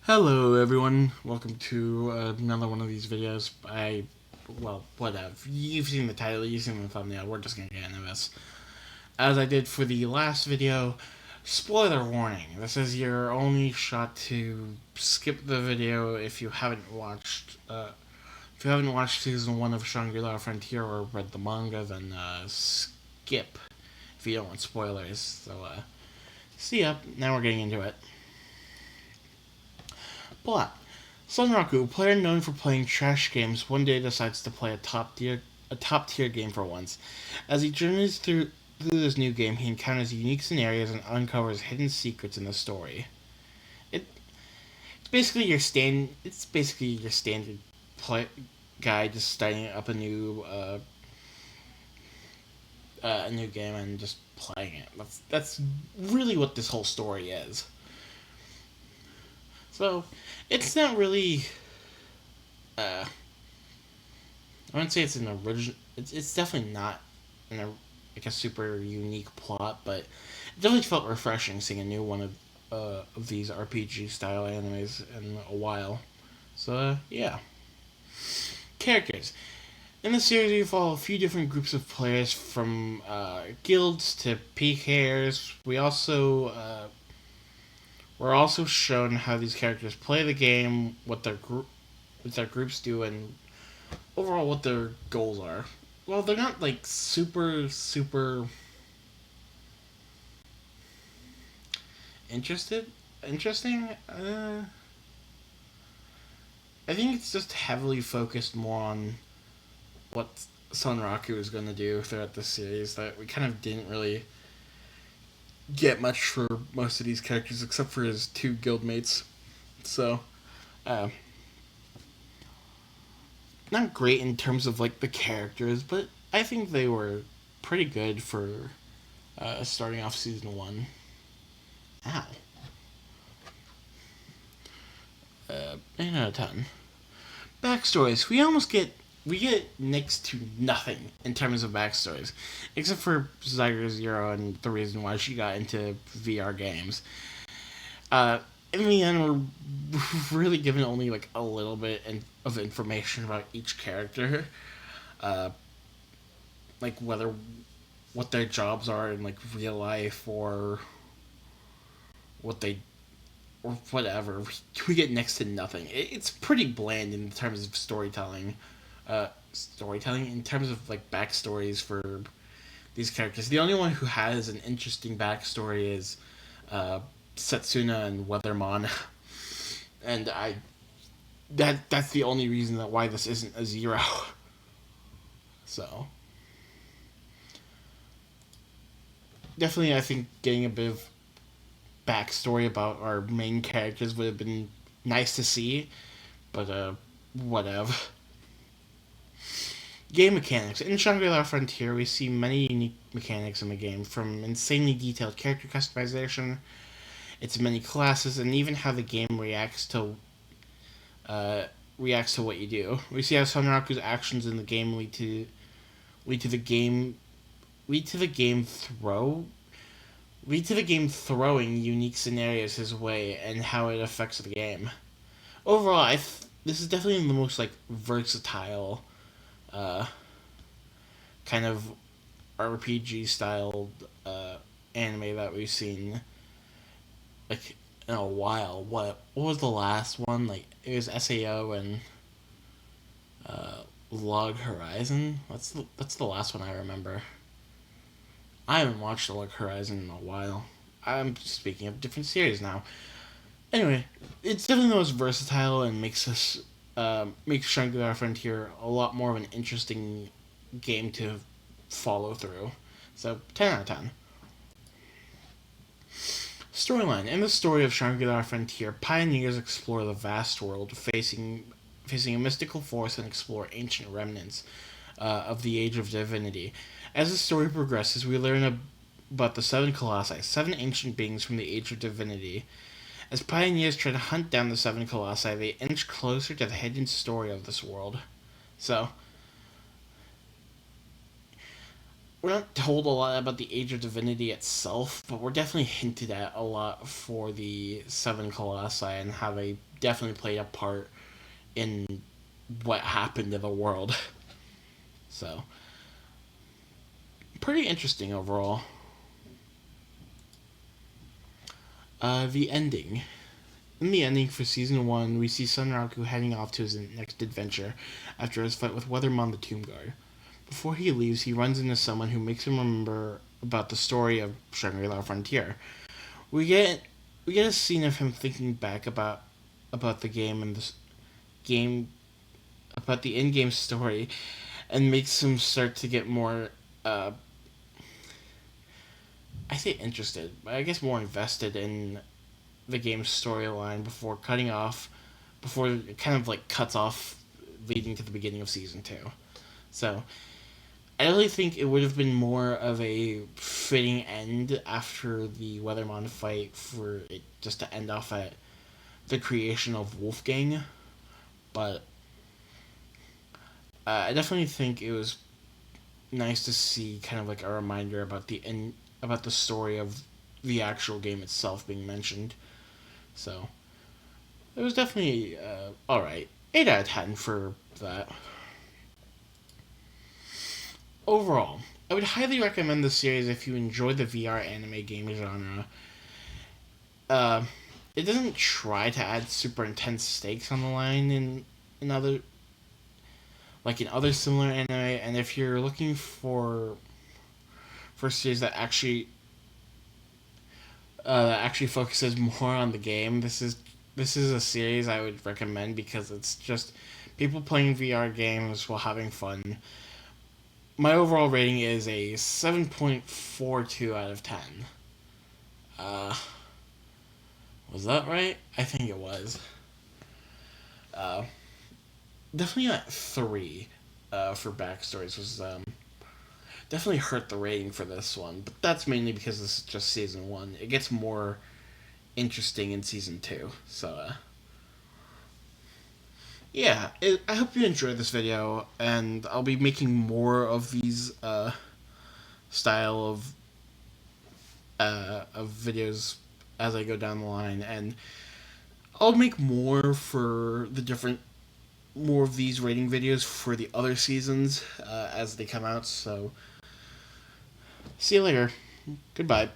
Hello everyone, welcome to another one of these videos. Whatever. You've seen the title, you've seen the thumbnail, we're just gonna get into this. As I did for the last video, spoiler warning. This is your only shot to skip the video if you haven't watched, season 1 of Shangri-La Frontier or read the manga, then skip if you don't want spoilers. So, see ya, now we're getting into it. Plot. Sunraku, a player known for playing trash games, one day decides to play a top tier game for once. As he journeys through this new game, he encounters unique scenarios and uncovers hidden secrets in the story. It's basically your standard play guy just starting up a new game and just playing it. That's really what this whole story is. So, it's not really. I wouldn't say it's an original. It's definitely not like a super unique plot, but it definitely felt refreshing seeing a new one of these RPG style animes in a while. So yeah, characters. In the series, we follow a few different groups of players from guilds to PKers. We're also shown how these characters play the game, what their groups do, and overall what their goals are. Well, they're not like super interesting. I think it's just heavily focused more on what Sunraku is going to do throughout the series that we kind of didn't really get much for most of these characters except for his two guildmates. So, uh, not great in terms of like the characters, but I think they were pretty good for starting off season 1. Ow. 9 out of 10. Backstories. We get next to nothing in terms of backstories, except for Zero and the reason why she got into VR games. In the end, we're really given only like a little bit of information about each character, uh, like what their jobs are in like real life or what they or whatever. We get next to nothing. It's pretty bland in terms of storytelling. Storytelling in terms of like backstories for these characters. The only one who has an interesting backstory is Setsuna and Weathermon, and that's the only reason that why this isn't a 0. So definitely, I think getting a bit of backstory about our main characters would have been nice to see, but whatever. Game mechanics. In Shangri-La Frontier, we see many unique mechanics in the game, from insanely detailed character customization, its many classes, and even how the game reacts to what you do. We see how Sunraku's actions in the game lead to the game lead to the game throwing unique scenarios his way and how it affects the game. Overall, this is definitely the most like versatile uh, kind of RPG styled anime that we've seen like in a while. What was the last one? Like it was Sao and Log Horizon. That's the last one I remember. I haven't watched Log Horizon in a while. I'm speaking of different series now. Anyway, it's definitely the most versatile and makes Shangri-La Frontier a lot more of an interesting game to follow through. So 10 out of 10. Storyline. In the story of Shangri-La Frontier, pioneers explore the vast world, facing a mystical force and explore ancient remnants of the Age of Divinity. As the story progresses, we learn about the seven colossi, seven ancient beings from the Age of Divinity. As pioneers try to hunt down the seven colossi, they inch closer to the hidden story of this world. So, we're not told a lot about the Age of Divinity itself, but we're definitely hinted at a lot for the Seven Colossi and how they definitely played a part in what happened to the world. So, pretty interesting overall. The ending. In the ending for Season 1, we see Sunraku heading off to his next adventure after his fight with Weathermon the Tomb Guard. Before he leaves, he runs into someone who makes him remember about the story of Shangri-La Frontier. We get a scene of him thinking back about the game and the game about the in-game story, and makes him start to get more I say interested, but I guess more invested in the game's storyline before it kind of like cuts off leading to the beginning of season 2. So I really think it would have been more of a fitting end after the Weathermon fight for it just to end off at the creation of Wolfgang. But I definitely think it was nice to see kind of like a reminder about the story of the actual game itself being mentioned. So it was definitely all right. 8 out of 10 for that. Overall, I would highly recommend this series if you enjoy the VR anime game genre. Uh, it doesn't try to add super intense stakes on the line in other in other similar anime, and if you're looking for a series that actually focuses more on the game, this is a series I would recommend because it's just people playing VR games while having fun. My overall rating is a 7.42 out of 10. Uh, was that right? I think it was. Uh, Definitely at 3 for Backstories was definitely hurt the rating for this one, but that's mainly because this is just season 1. It gets more interesting in season 2. So, yeah, I hope you enjoyed this video, and I'll be making more of these style of videos as I go down the line, and I'll make more of these rating videos for the other seasons as they come out. So, see you later. Goodbye.